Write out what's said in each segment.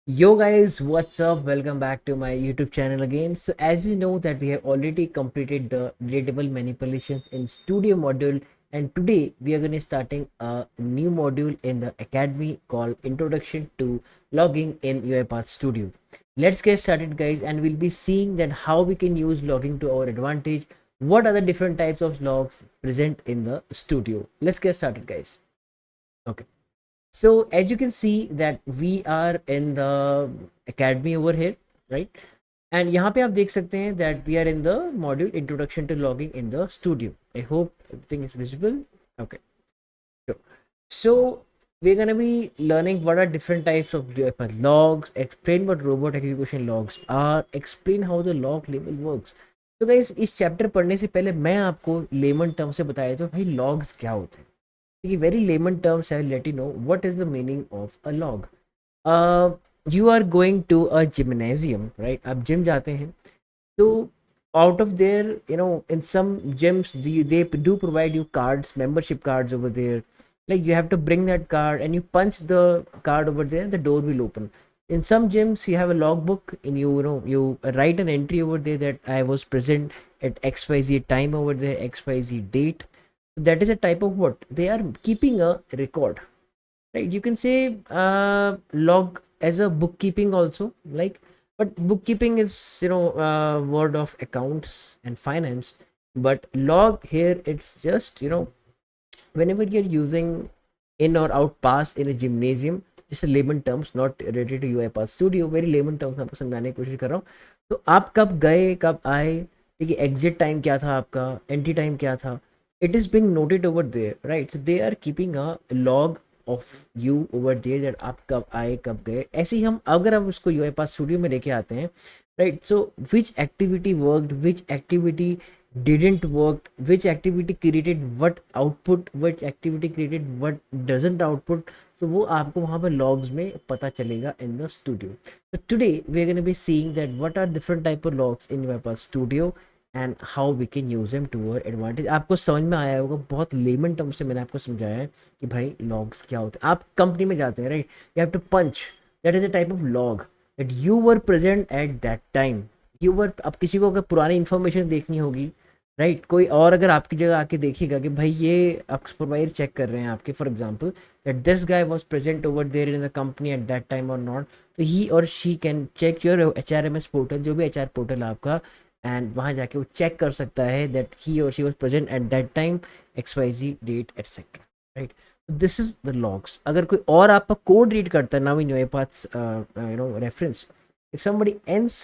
Yo guys, what's up? Welcome back to my YouTube channel again. So as you know that we have already completed the relatable manipulations in studio module, and today we are going to starting a new module in the academy called Introduction to Logging in UiPath Studio. Let's get started guys, and we'll be seeing that how we can use logging to our advantage. What are the different types of logs present in the studio? Let's get started guys. Okay. So as you can see that we are in the academy over here, right? And यहाँ पे आप देख सकते हैं that we are in the module introduction to logging in the studio. I hope everything is visible. Okay. Sure. So we're gonna be learning what are different types of logs, explain what robot execution logs are, explain how the log label works. तो guys इस chapter पढ़ने से पहले मैं आपको lemon term से बताया तो भाई लॉग्स क्या होते हैं. Very layman terms, I'll let you know what is the meaning of a log. uh, you are going to a gymnasium, right? आप gym जाते हैं तो out of there, in some gyms they do provide you cards, membership cards over there. Like you have to bring that card and you punch the card over there, the door will open. In some gyms you have a logbook and you write an entry over there that I was present at xyz time over there, xyz date. That is a type of what they are keeping a record, right? You can say log as a bookkeeping also, like, but bookkeeping is word of accounts and finance. But log here, it's just whenever you're using in or out pass in a gymnasium, just a layman terms, not related to UiPath Studio, very layman terms मैं आपको समझाने की कोशिश कर रहा हूँ. तो आप कब गए कब आए, ठीक है, एग्जिट टाइम क्या था आपका, एंट्री टाइम क्या था, it is being noted over there, right? So they are keeping a log of you over there that आप कब आए कब गए. ऐसे ही हम अगर हम उसको UiPath स्टूडियो में लेके आते हैं, right? So which activity worked, which activity didn't work, which activity created what output, which activity created what doesn't output. तो वो आपको वहाँ पर logs में पता चलेगा in the studio. So today we are going to be seeing that what are different type of logs in UiPath studio and how we can use them to our advantage. आपको समझ में आया होगा, बहुत lemon term से मैंने आपको समझाया है कि भाई लॉग्स क्या होते हैं. आप कंपनी में जाते हैं, right? You have to punch, that is a type of log that you were present at that time. You were, अब किसी को अगर पुरानी इन्फॉर्मेशन देखनी होगी, राइट, कोई और अगर आपकी जगह आके देखिएगा कि भाई ये आप सुपरवाइजर चेक कर रहे हैं आपके, for example that this guy was present over there in the company at that time or not, तो he or she can check your HRMS portal, जो भी HR पोर्टल आपका, एंड वहाँ जाके वो चेक कर सकता है that he or she was present at that time XYZ date etcetera, right? This is the logs. अगर कोई और आपका कोड रीड करता है, now in your pass reference, if somebody else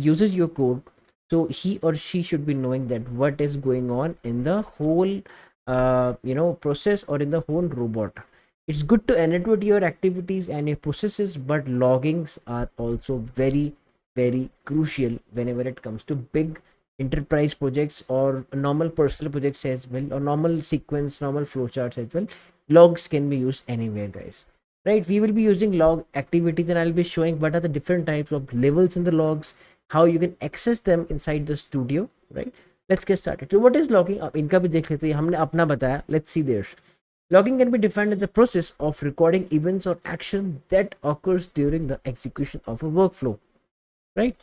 uses your code, so he or she should be knowing that what is going on in the whole process or in the whole robot. It's good to annotate your activities and your processes, but loggings are also very crucial whenever it comes to big enterprise projects or normal personal projects as well, or normal sequence, normal flowcharts as well. Logs can be used anywhere guys, right? We will be using log activities and I'll be showing what are the different types of levels in the logs, how you can access them inside the studio, right? Let's get started. So what is logging? अब इनका भी देख लेते हैं, हमने अपना बताया. Let's see this. Logging can be defined as the process of recording events or action that occurs during the execution of a workflow, right?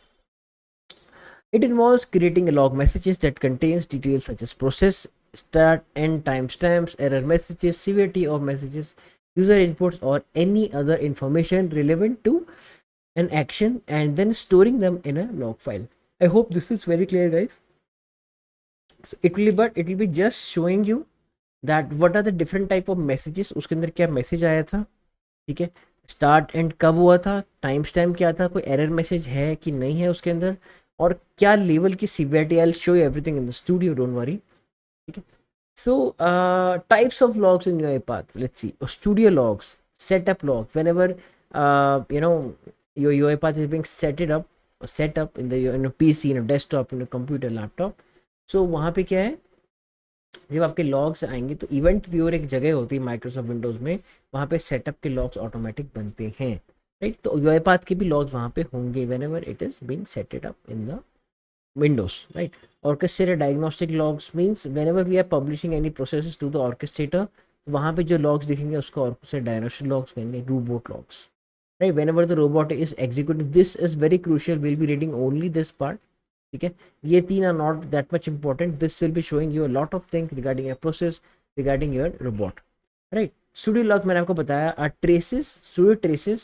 It involves creating a log messages that contains details such as process, start, end, timestamps, error messages, severity of messages, user inputs, or any other information relevant to an action, and then storing them in a log file. I hope this is very clear, guys. So it will be just showing you that what are the different type of messages. उसके अंदर क्या message आया था, ठीक है, start and कब हुआ था, टाइम स्टैम्प क्या था, कोई एरर मैसेज है कि नहीं है उसके अंदर, और क्या लेवल की severity. I show you everything in the studio, don't worry, ठीक है. सो types of logs in UiPath, let's see. Studio logs, setup logs, whenever your UiPath is being set up in the PC, in a desktop, in a computer, laptop. So वहाँ पे क्या है, जब आपके logs आएंगे तो इवेंट व्यूअर एक जगह होती है माइक्रोसॉफ्ट विंडोज़ में, वहाँ पे सेटअप के लॉग्स ऑटोमेटिक बनते हैं, राइट? तो यूआईपाथ के भी लॉग्स वहाँ पे होंगे whenever it is being setted up in the Windows, right? Orchestrated diagnostic logs means whenever we are publishing any process to the orchestrator, तो वहाँ पे जो लॉग्स दिखेंगे उसको ऑर्केस्ट्रेटेड डायग्नोस्टिक लॉग्स कहेंगे, रूबोट logs. right? Whenever the robot is executing, this is very crucial, we'll be reading only this part. ठीक है, ये तीन are not that much important. This will be showing you a lot of things regarding your process, regarding your robot, right? Studio log मैंने आपको बताया are traces. Studio traces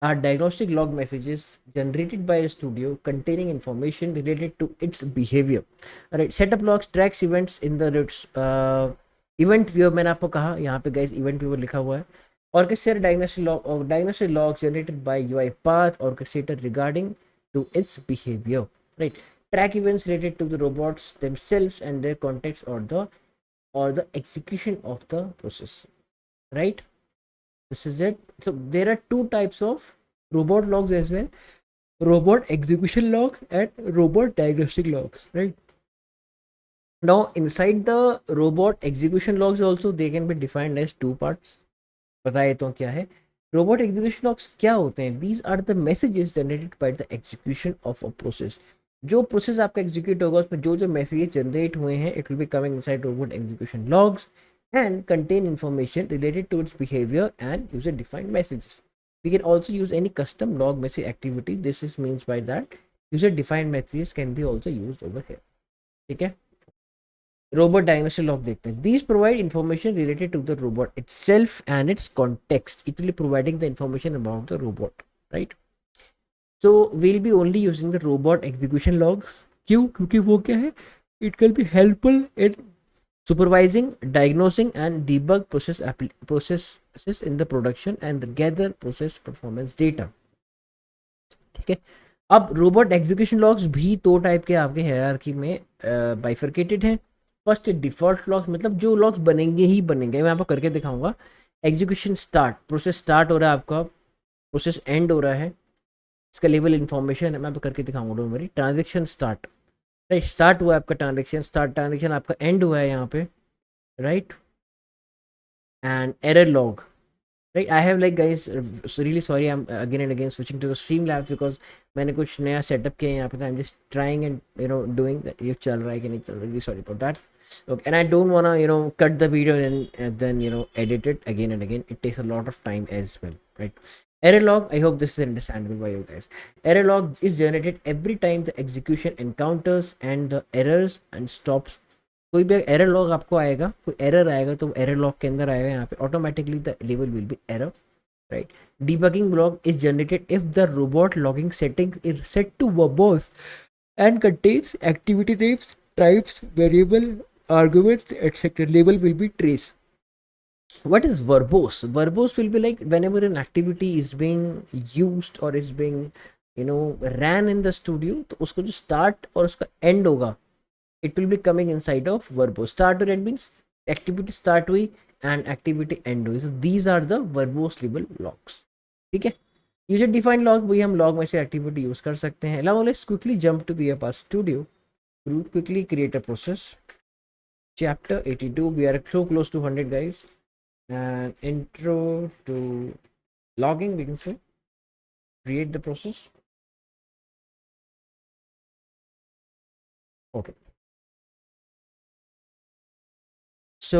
are diagnostic log messages generated by a studio containing information related to its behavior. Right, setup logs tracks events in the event viewer. मैंने आपको कहा यहाँ पे guys event viewer लिखा हुआ है. Orchestrator diagnostic logs generated by UI path orchestrator regarding to its behavior. Right, track events related to the robots themselves and their context or the execution of the process. Right, this is it. So there are two types of robot logs as well: robot execution log and robot diagnostic logs. Right, now inside the robot execution logs also they can be defined as two parts. बताए तो क्या है robot execution logs क्या होते हैं? These are the messages generated by the execution of a process. जो process आपका execute होगा उसमें जो जो मैसेजेस जनरेट हुए हैं it will be coming inside robot execution logs and contain information related to its behavior and user defined messages. We can also use any custom log message activity. This is means by that user defined messages can be also used over here. ठीक है, robot diagnostic log देखते हैं. These provide information related to the robot itself and its context. It will be providing the information about the robot, right? So we'll be only using the robot execution logs. क्यों? क्योंकि वो क्या है, it can be helpful in supervising, diagnosing and debug processes in the production and gather process performance data. ठीक है, अब robot execution logs भी दो टाइप के आपके हायरार्की में बाइफर्केटेड हैं. फर्स्ट डिफॉल्ट लॉग्स, मतलब जो लॉग्स बनेंगे ही बनेंगे. मैं आपको करके दिखाऊंगा. एग्जीक्यूशन स्टार्ट, प्रोसेस स्टार्ट हो रहा है आपका, प्रोसेस एंड हो रहा है, इसका लेवल इन्फॉर्मेशन है, मैं आपको करके दिखाऊंगा. Don't worry. Transaction start, right, start हुआ है आपका ट्रांजेक्शन, स्टार्ट ट्रांजेक्शन आपका एंड हुआ है यहाँ पे, right. And error log, right, I have like guys really sorry, I'm again and again switching to the Streamlabs because मैंने कुछ नया सेटअप किया है यहाँ पे. I'm just trying and doing that. ये चल रहा है कि नहीं चल रहा, really sorry about that. Okay, and I don't wanna cut the video and then edit it again and again. It takes a lot of time as well, right? Error log, I hope this is understandable by you guys. Error log is generated every time the execution encounters and the errors and stops. कोई भी error log आपको आएगा, कोई error आएगा तो error log के अंदर आएगा यहाँ पे automatically the level will be error, right. Debugging log is generated if the robot logging setting is set to verbose and contains activity names, types, variable, arguments etcetera. Level will be trace. What is verbose? Verbose will be like whenever an activity is being used or is being ran in the studio, तो उसको जो start और उसका end होगा it will be coming inside of verbose. Start or end means activity start हुई and activity end हुई. So these are the verbose level logs. ठीक है, user defined log वही हम log में से activity use कर सकते हैं. Now let's quickly jump to the UiPath Studio. Quickly create a process. Chapter 82. We are so close to 100 guys. And intro to logging, we can say. Create the process. Okay. So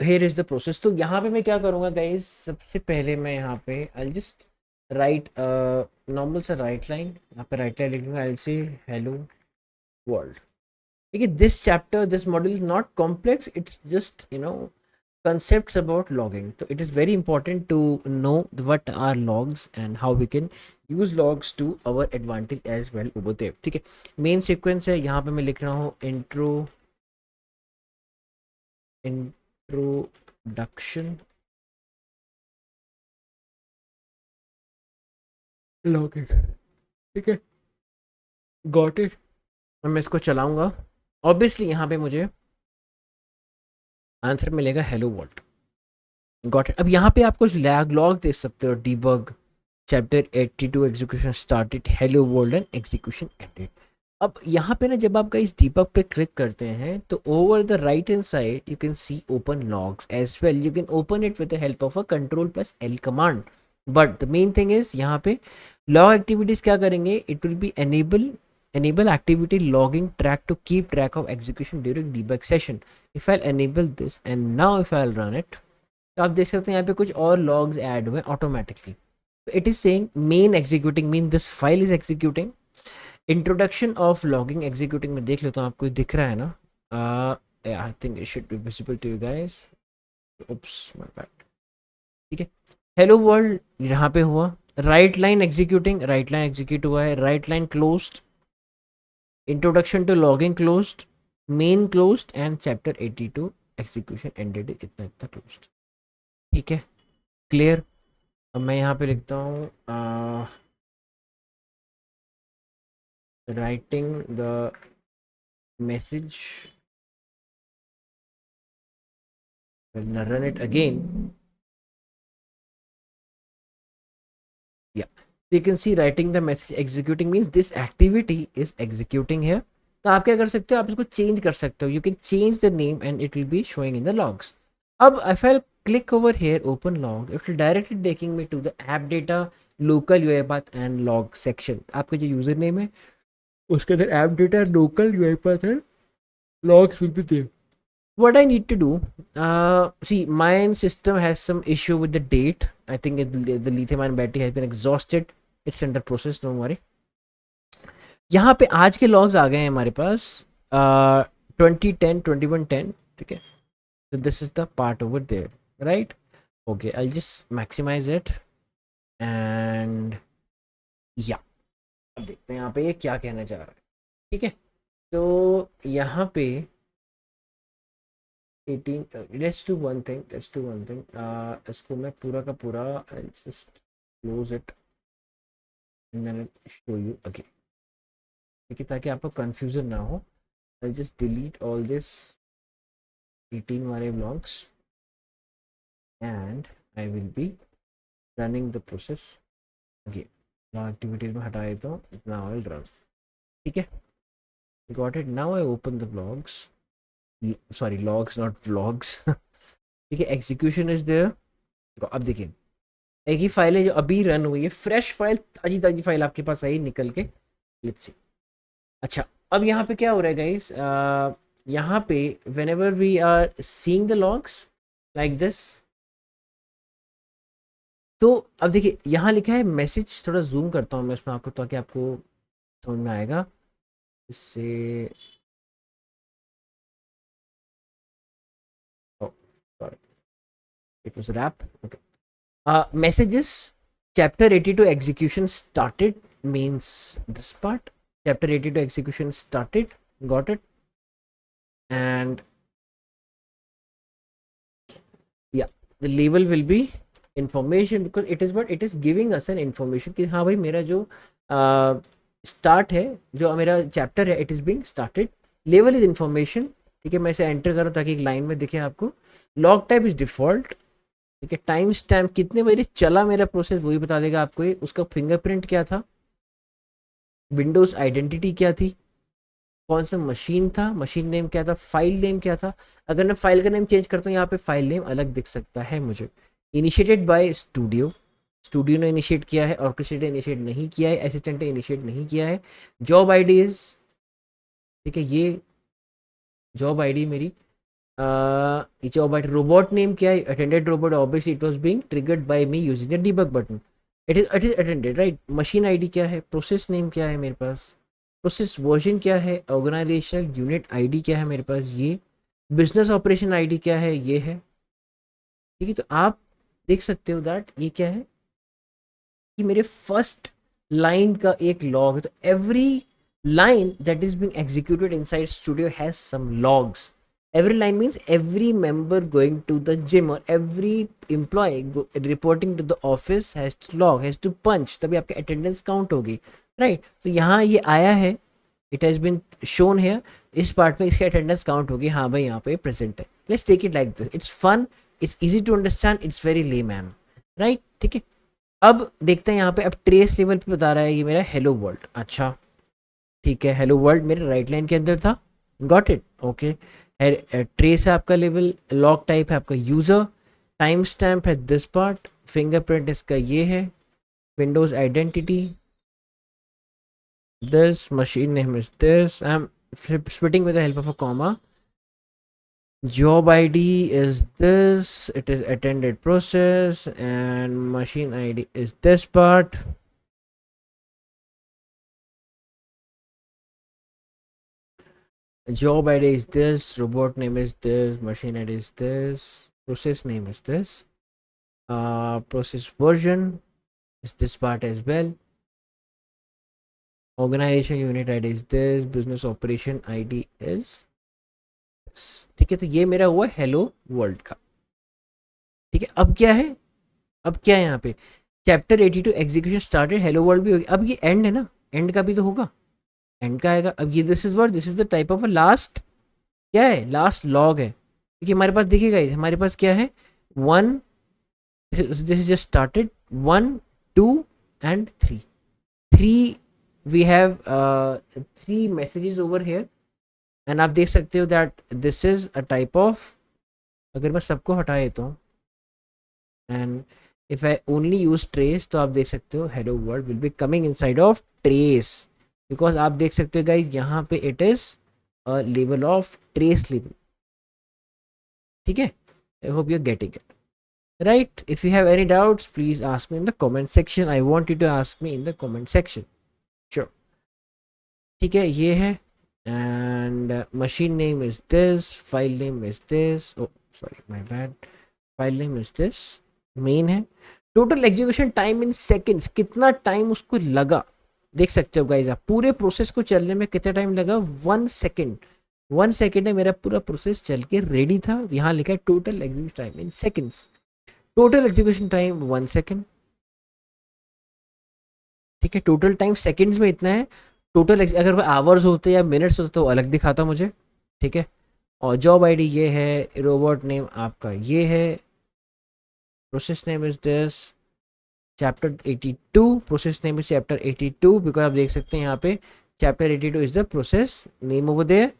here is the process. तो यहाँ पे मैं क्या करूँगा guys, सबसे पहले मैं यहाँ पे आई जस्ट राइट नॉर्मल सा राइट लाइन, यहाँ पे राइट लाइन लिखूँगा. आई से हेलो वर्ल्ड. ठीक है, this chapter this module is not complex, it's just concepts about logging. So it is very important to know what are logs and how we can use logs to our advantage as well over there. ठीक है, main sequence है यहाँ पे मैं लिख रहा हूँ introduction logging. ठीक है, गॉट इट. मैं इसको चलाऊंगा. ऑब्वियसली यहाँ पे मुझे आंसर मिलेगा हेलो वर्ल्ड. Got it. अब यहाँ पे आप कुछ लॉग देख सकते हो. Debug chapter 82 execution started, hello world and execution ended. अब यहाँ पे ना जब आप इस डीबग पे क्लिक करते हैं तो over the right hand side you can see open logs as well. You can open it with the help of a Ctrl+L command. But the main thing is यहाँ पे लॉग एक्टिविटीज क्या करेंगे, it will be enable activity logging track to keep track of execution during debug session. If I'll enable this and now if I'll run it, तो आप देख सकते हैं यहाँ पे कुछ और logs ऐड हुए automatically. It is saying main executing mean this file is executing. Introduction of logging executing में देख लेता हूँ आपको दिख रहा है ना. I think it should be visible to you guys. Oops, my bad. ठीक है. हेलो वर्ल्ड यहाँ पे हुआ. Write line executing, write line execute हुआ है. Write line closed, introduction to logging closed, main closed and chapter 82 execution ended, इतना इतना closed. ठीक है, क्लियर. अब मैं यहाँ पे लिखता हूँ writing the message, run it again. Yeah, you can see writing the message executing means this activity is executing here. तो आप क्या कर सकते हो, आप इसको चेंज कर सकते हो. You can change the name and it will be showing in the logs. अब if I click over here open log, it will directly taking me to the app data, local UiPath and log section. आपका जो user name है उसके अंदर app data, local UiPath and logs will be there. What I need to do, see my system has some issue with the date. I think the lithium ion battery has been exhausted. It's under process, don't worry. यहाँ पे आज के logs आ गए हैं हमारे पास 2010 2110. ठीक है, so this is the part over there, right? Okay, I'll just maximize it and yeah, अब देखते हैं यहाँ पे ये क्या कहना चाह रहा है. ठीक है, तो यहाँ पे 18, let's do one thing, इसको मैं पूरा का पूरा I'll just close it and then I'll show you again. ठीक है, ताकि आपको confusion ना हो. I'll just delete all this 18 वाले vlogs and I will be running the process again. Activities में हटा देता हूँ. Now I'll run. ठीक है, got it. Now I open the vlogs, sorry logs not vlogs. ठीक है, एग्जीक्यूशन इज देयर. अब देखिए एक ही फाइल है जो अभी रन हुई है, फ्रेश फाइल, ताजी ताजी फाइल आपके पास आई निकल के. Let's see. अच्छा, अब यहाँ पे क्या हो रहा है गाइस, यहाँ पे whenever we are seeing the logs like this, तो अब देखिए यहाँ लिखा है मैसेज. थोड़ा जूम करता हूँ मैं इसमें आपको ताकि आपको समझ में आएगा. इससे it was wrap. Okay. Messages, chapter 82 execution started means this part. Chapter 82 execution started, got it. And yeah, the label will be information because it is what it is giving us an information कि हाँ भाई मेरा जो start है, जो मेरा chapter है, it is being started. Level is information. ठीक है, मैं इसे एंटर करूँ ताकि एक लाइन में दिखे आपको. Log type is default. ठीक है, टाइम स्टैम्प कितने बजे चला मेरा प्रोसेस वही बता देगा आपको ये. उसका फिंगरप्रिंट क्या था, विंडोज़ आइडेंटिटी क्या थी, कौन सा मशीन था, मशीन नेम क्या था, फाइल नेम क्या था. अगर मैं फाइल का नेम चेंज करता हूँ यहाँ पे फाइल नेम अलग दिख सकता है मुझे. इनिशिएटेड बाय स्टूडियो, स्टूडियो ने इनिशिएट किया है, ऑर्केस्ट्रेटर इनिशिएट नहीं किया है, असिस्टेंट ने इनिशिएट नहीं किया है. जॉब आईडी इज, ठीक है, ये जॉब आईडी मेरी. Job ID. रोबोट नेम क्या है, attended robot. Obviously it was being triggered by me using the debug button. It is attended, right. Machine ID क्या है, प्रोसेस नेम क्या है मेरे पास, प्रोसेस वर्जन क्या है, ऑर्गेनाइजेशनल यूनिट आईडी क्या है मेरे पास, ये बिजनेस ऑपरेशन आईडी क्या है, ये है. ठीक है, तो आप देख सकते हो दैट ये क्या है कि मेरे फर्स्ट लाइन का एक लॉग है. तो every line that is being executed inside studio has some logs. Every line means every member going to the gym or every employee reporting to the office has to log, has to punch, तभी आपका attendance count होगी, right? तो यहाँ ये आया है, it has been shown here. इस part में इसका attendance count होगी. हाँ भाई यहाँ पे present है. Let's take it like this. It's fun, it's easy to understand, it's very layman, right? ठीक है, अब देखते हैं यहाँ पे. अब ट्रेस लेवल पे बता रहा है ये मेरा हेलो वर्ल्ड. अच्छा ठीक है, हेलो वर्ल्ड मेरे राइट लाइन के अंदर था. Got it. ओके, ट्रेस है आपका लेवल, लॉग टाइप है आपका यूज़र, टाइम स्टैम्प है दिस पार्ट, फिंगरप्रिंट इसका ये है, Windows identity this, machine name is this. I am splitting with the help of a comma. job ID is this, it is attended process, and machine ID is this part. Job ID is this, robot name is this, machine ID is this, process name is this, process version is this part as well. Organization unit ID is this, business operation ID is this. ठीक है, तो ये मेरा हुआ hello world का. ठीक है, अब क्या है, अब क्या है यहाँ पे, chapter 82 execution started, hello world भी होगी. अब ये एंड है ना, एंड का भी तो होगा, एंड का आएगा. अब ये this is word, this is the type of a last, क्या है, लास्ट लॉग है. देखिए हमारे पास, देखिएगा हमारे पास क्या है, one, this is just started, one, two and three. Three, we have three messages over here. And आप देख सकते हो that this is a type of, अगर मैं सबको हटा देता हूँ and if I only use trace, तो आप देख सकते हो hello world will be coming inside of trace. Because आप देख सकते हो गाइज यहाँ पे it is a level of trace level. ठीक है, I hope you are getting it right. If you have any doubts, please ask me in the comment section. I want you to ask me in the comment section. Sure. ठीक है, ये है. And machine name is this, file name is this, oh sorry my bad, file name is this, main है. Total execution time in seconds, कितना time उसको लगा देख सकते हो गाइज आप, पूरे प्रोसेस को चलने में कितना टाइम लगा, 1 सेकेंड. 1 सेकेंड में मेरा पूरा प्रोसेस चल के रेडी था. यहाँ लिखा है total execution time in seconds, total execution time 1 second. ठीक है, टोटल टाइम सेकेंड्स में इतना है. टोटल अगर कोई आवर्स होते या मिनट्स होते तो अलग दिखाता मुझे. ठीक है, और जॉब आईडी ये है, रोबोट नेम आपका ये है, process name is this, chapter 82, process name is chapter 82, because आप देख सकते हैं यहाँ पे chapter 82 is the process name over there,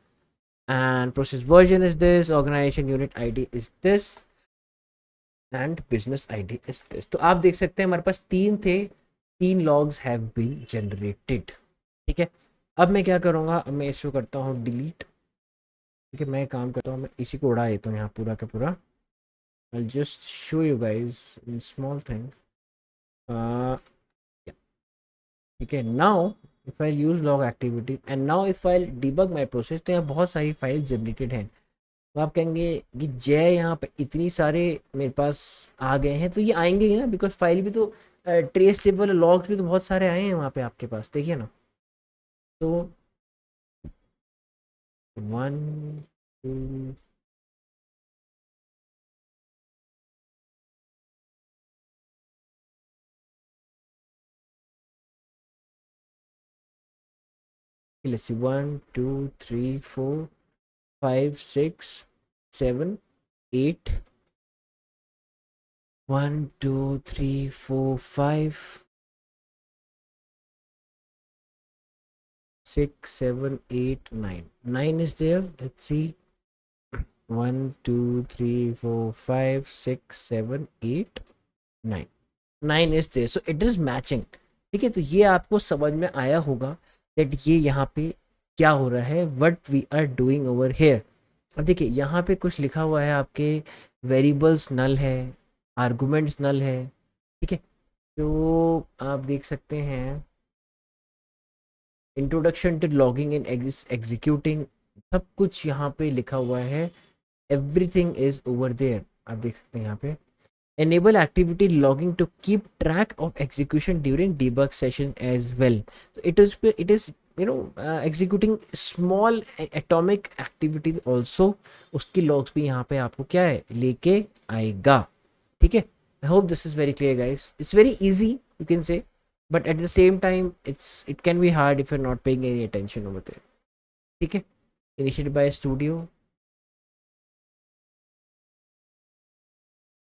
and process version is this, organisation unit ID is this, and business ID is this. तो आप देख सकते हैं हमारे पास तीन थे, तीन लॉग्स हैव बीन जनरेटेड. ठीक है, अब मैं क्या करूँगा, अब मैं इसको करता हूँ डिलीट. ठीक है, मैं काम करता हूँ, मैं इसी को उड़ा देता हूँ यहाँ पूरा का पूरा. I'll just show you guys in small thing. Yeah. ठीक है, now if I use log activity and now if I debug my process, तो यहाँ बहुत सारी फाइल जनरेटेड हैं. तो आप कहेंगे कि जय यहाँ पे इतनी सारे मेरे पास आ गए हैं, तो ये आएंगे ही ना, बिकॉज फाइल भी तो ट्रेस टेबल लॉग भी तो बहुत सारे आए हैं वहाँ पे आपके पास, देखिए ना. तो 1, 2, let's see, 1, 2, 3, 4, 5, 6, 7, 8, 1, 2, 3, 4, 5, 6, 7, 8, 9. 9 is there. Let's see. 1, 2, 3, 4, 5, 6, 7, 8, 9. 9 is there. So it is matching. ठीक है, तो ये आपको समझ में आया होगा दैट ये यहाँ पे क्या हो रहा है, what we are doing over here. अब देखिए यहाँ पे कुछ लिखा हुआ है आपके, वेरिएबल्स नल है, आर्गुमेंट्स नल है. ठीक है, तो आप देख सकते हैं introduction to logging in executing, सब कुछ यहाँ पे लिखा हुआ है, एवरीथिंग इज ओवर देयर. आप देख सकते हैं यहाँ पे enable activity logging to keep track of execution during debug session as well. So it is executing small atomic activity also, उसकी logs भी यहाँ पे आपको क्या है लेके आएगा. ठीक है, I hope this is very clear guys. It's very easy you can say, but at the same time it can be hard if you're not paying any attention over there. ठीक है, initiated by studio.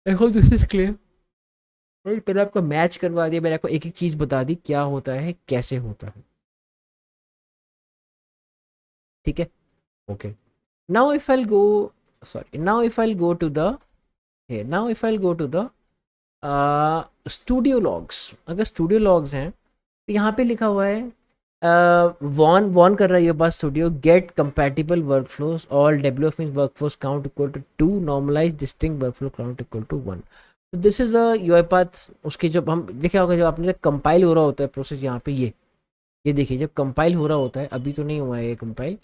I hope this is clear. मैंने आपको match करवा दिया, मैंने आपको एक एक चीज बता दी क्या होता है कैसे होता है. ठीक है, okay. Now if I go, sorry, now if I go to the, now if I go to the studio logs. अगर स्टूडियो लॉग्स हैं तो यहाँ पे लिखा हुआ है वॉन कर रहा है ये बात studio, get compatible workflows, all development workforce count equal to 2, normalise distinct workflow count equal to 1। तो दिस इज द यूआईपाथ। उसके जब हम देखा होगा, जब आपने कंपाइल हो रहा होता है प्रोसेस, यहाँ पे ये देखिए जब कंपाइल हो रहा होता है, अभी तो नहीं हुआ है ये compile,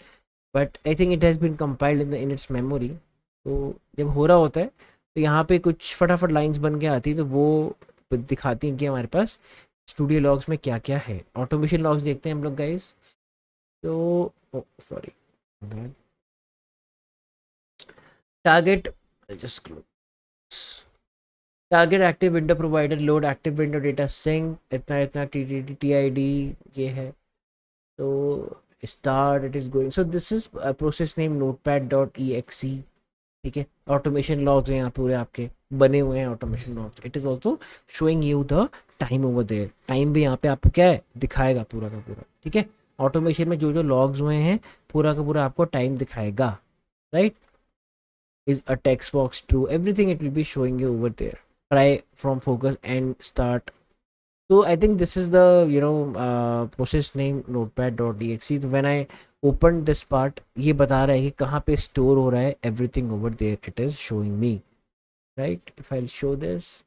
but I think it has been compiled in its memory. तो जब हो रहा होता है तो यहाँ पे कुछ फटाफट लाइंस बन के आती है, तो वो दिखाती हैं कि हमारे पास स्टूडियो लॉग्स में क्या क्या है। ऑटोमेशन लॉग्स देखते हैं हम लोग गाइस। तो sorry, target, just target active window provider, load active window data sync, इतना इतना T T T I D ये है। तो start it is going, so this is process name notepad dot E X E. ठीक है, automation logs हैं यहाँ पूरे आपके बने हुए हैं automation logs. It is also showing you the time over there, time भी यहाँ पे आपको क्या है दिखाएगा पूरा का पूरा। ठीक है, ऑटोमेशन में जो जो लॉग्स हुए हैं पूरा का पूरा आपको टाइम दिखाएगा, right. Is a text box true, everything it will be showing you over there. Try from focus and start. So I think this is the process name notepad.exe. So when I opened this part, ये बता रहा है कि कहाँ पे store हो रहा है, everything over there it is showing me, right? If I'll show this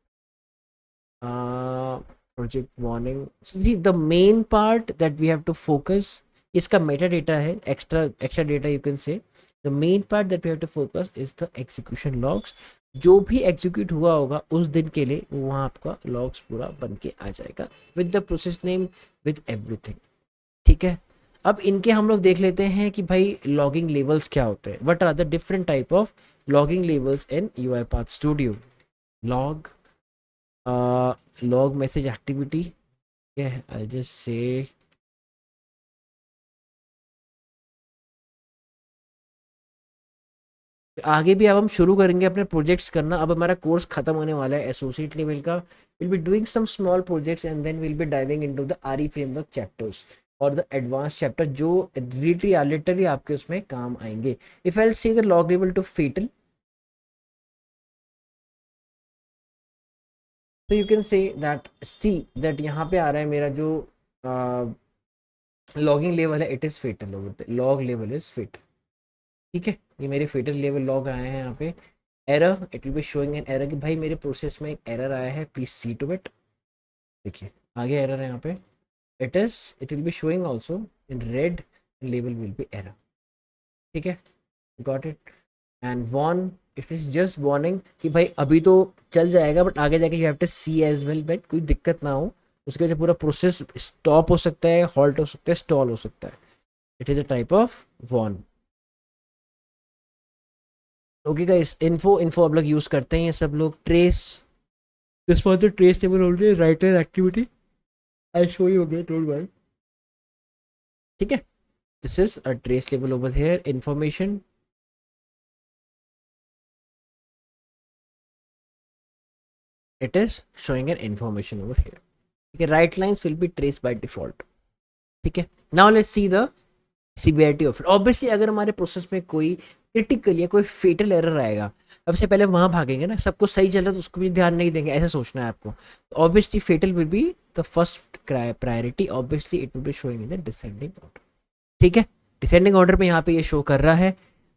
project warning, see the main part that we have to focus, इसका मेटा डेटा है, extra data you can say. The main part that we have to focus is the execution logs. जो भी execute हुआ होगा उस दिन के लिए वहाँ आपका लॉग्स पूरा बन के आ जाएगा with the process name, with everything. ठीक है, अब इनके हम लोग देख लेते हैं कि भाई लॉगिंग लेवल्स क्या होते हैं, what are the different type of logging levels in UiPath studio. Log, log message activity, yeah, I'll just say आगे भी अब हम शुरू करेंगे अपने प्रोजेक्ट्स करना। अब हमारा कोर्स खत्म होने वाला है एसोसिएट लेवल का। Will be doing some small projects and then will be diving into the RE framework chapters और द एडवांस चैप्टर जो लिटरली आपके उसमें काम आएंगे। If I see the log level to fatal, तो you can say that, see that यहाँ पे आ रहा है मेरा जो लॉगिंग लेवल है, it is fatal over, log level is fatal. ठीक है, ये मेरे फेटल लेवल लॉग आए हैं यहाँ पे। Error, it will be showing an error कि भाई मेरे प्रोसेस में एक एरर आया है, प्लीज सी टू इट। देखिए आगे एरर है यहाँ पे, it will be showing also in red, level will be error. ठीक है, got it. And warn, it is just warning कि भाई अभी तो चल जाएगा बट आगे जाके you have to see as well, but कोई दिक्कत ना हो। उसके वजह से पूरा प्रोसेस स्टॉप हो सकता है, हॉल्ट हो सकता है, स्टॉल हो सकता है। It is a type of warn. Okay guys, info अब लोग यूज करते हैं ये सब लोग। Trace, this for the trace table only, writer activity, I show you again, don't worry. ठीक है, this is a trace table over here, information, it is showing an information over here. ठीक है, write lines will be trace by default. ठीक है, now let's see the severity of it. Obviously अगर हमारे process में कोई critical या कोई फेटल एरर आएगा, सबसे पहले वहां भागेंगे ना, सब कुछ सही चल रहा है तो उसको भी ध्यान नहीं देंगे, ऐसा सोचना है आपको। Obviously fatal will be the first priority, obviously it will be showing in the descending order. ठीक है, डिसेंडिंग ऑर्डर पे यहाँ पे ये शो कर रहा है।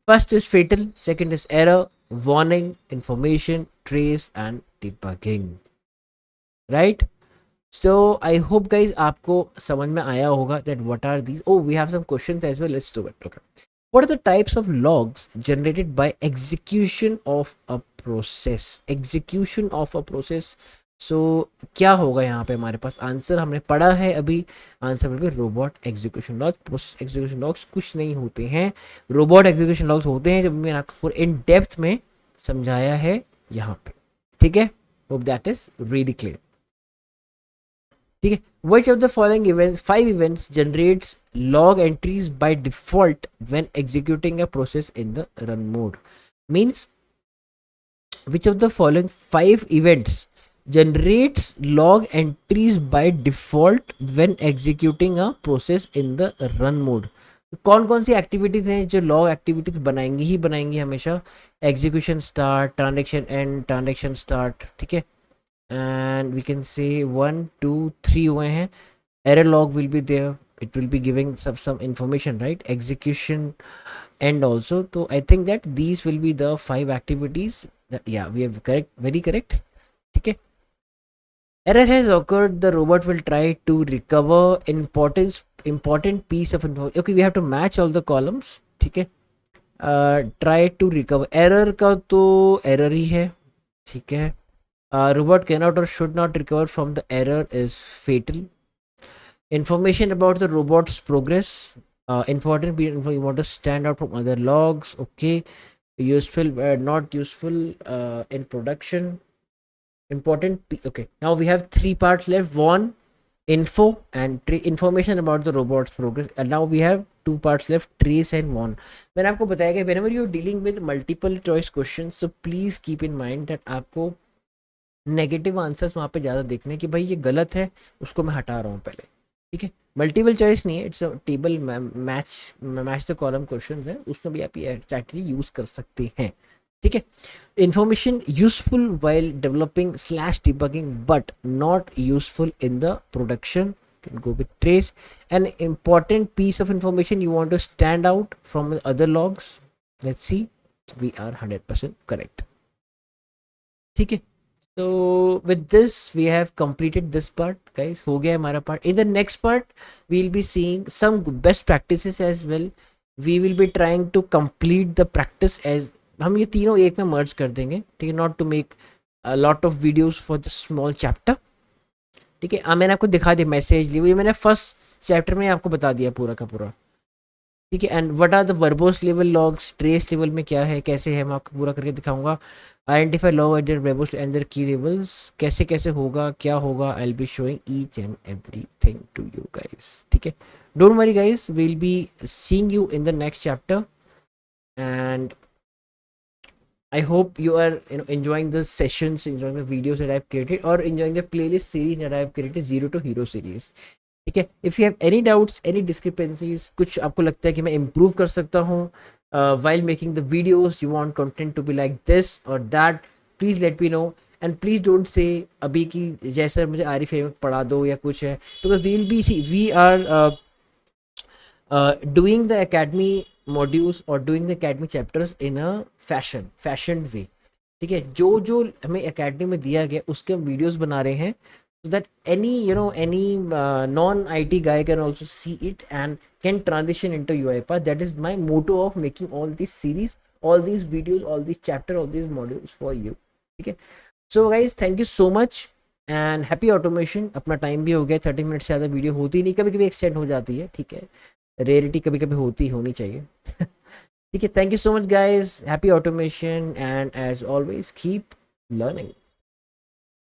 First is fatal, second is error, warning, information, trace and debugging, right. So I hope guys आपको समझ में आया होगा that what are these. Oh we have some questions as well, let's do it. Okay, what are the types of logs generated by execution of a process? So क्या होगा यहाँ पे हमारे पास आंसर, हमने पढ़ा है अभी, आंसर में भी robot execution logs. Process execution logs कुछ नहीं होते हैं, रोबोट एग्जीक्यूशन लॉग्स होते हैं, जब मैंने आपको इन डेप्थ में समझाया है यहाँ पे। ठीक है, hope that is really clear. ठीक है, which of the following events, 5 events generates log entries by default when executing a process in the run mode? Means which of the following 5 events generates log entries by default when executing a process in the run mode? कौन कौन सी activities हैं जो log activities बनाएंगी ही बनाएंगी हमेशा? Execution start, transaction and, transaction start. ठीक है, and we can say 1 2 3 हुए हैं। Error log will be there, it will be giving some information, right? Execution and also, so I think that these will be the 5 activities that, yeah, we have correct, very correct. Okay. Error has occurred, the robot will try to recover important piece of information. Okay, we have to match all the columns. ठीक है. Try to recover, error का तो error ही है. ठीक है. Robot cannot or should not recover from the error is fatal. Information about the robot's progress, important info you want to stand out from other logs. Okay. Useful, not useful in production. Okay, now we have 3 parts left. One, info and information about the robot's progress, and now we have 2 parts left, trace and warn. मैंने आपको बताया कि whenever you're dealing with multiple choice questions, so please keep in mind that आपको negative answers वहाँ पे ज़्यादा देखने कि भाई ये गलत है, उसको मैं हटा रहा हूँ पहले. ठीक है. मल्टीपल चॉइस नहीं है, it's a table match the column question है, उसमें भी आप ये स्ट्रैटेजी यूज़ कर सकते हैं. ठीक है. Information useful while developing slash debugging but not useful in the production, can go with trace. An important piece of information you want to stand out from the other logs. Let's see, we are 100% correct. ठीक है. So with this we have completed this part, guys. हो गया हमारा part. In the next part we'll be seeing some best practices as well. We will be trying to complete the practice as हम ये तीनों एक में मर्ज कर देंगे. ठीक है. Not to make lot of videos for the small chapter. ठीक है. मैंने आपको दिखा दिया मैसेज ली, ये मैंने फर्स्ट चैप्टर में आपको बता दिया पूरा का पूरा. ठीक है. And what are the verbose level logs, trace level में क्या है, कैसे है, मैं आपको पूरा करके दिखाऊंगा. Identify log and verbose and there की लेवल्स, कैसे कैसे होगा, क्या होगा. I will be showing each and everything to you guys. ठीक है. Don't worry guys, we will be seeing you in the next chapter. And I hope you are enjoying the sessions, enjoying the videos that I've created, or enjoying the playlist series that I've created, Zero to Hero series. ठीक है. If you have any doubts, any discrepancies, कुछ आपको लगता है कि मैं improve कर सकता हूँ while making the videos, you want content to be like this or that, please let me know. And please don't say अभी कि जैसा मुझे आरिफ में पढ़ा दो या कुछ है, because we are doing the academy modules or doing the academy chapters in a fashioned way. ठीक है. जो जो हमें academy में दिया गया उसके हम वीडियोस बना रहे हैं, so that any non IT guy can also see it and can transition into UiPath. That is my motto of making all these series, all these videos, all these chapter, all these modules for you. ठीक है. So guys, thank you so much and happy automation. अपना time भी हो गया, 30 minute से ज़्यादा video होती नहीं, कभी कभी एक्सटेंड हो जाती है. ठीक है. रेयरिटी कभी कभी होनी चाहिए. ठीक है. Thank you so much guys. Happy automation and as always keep learning.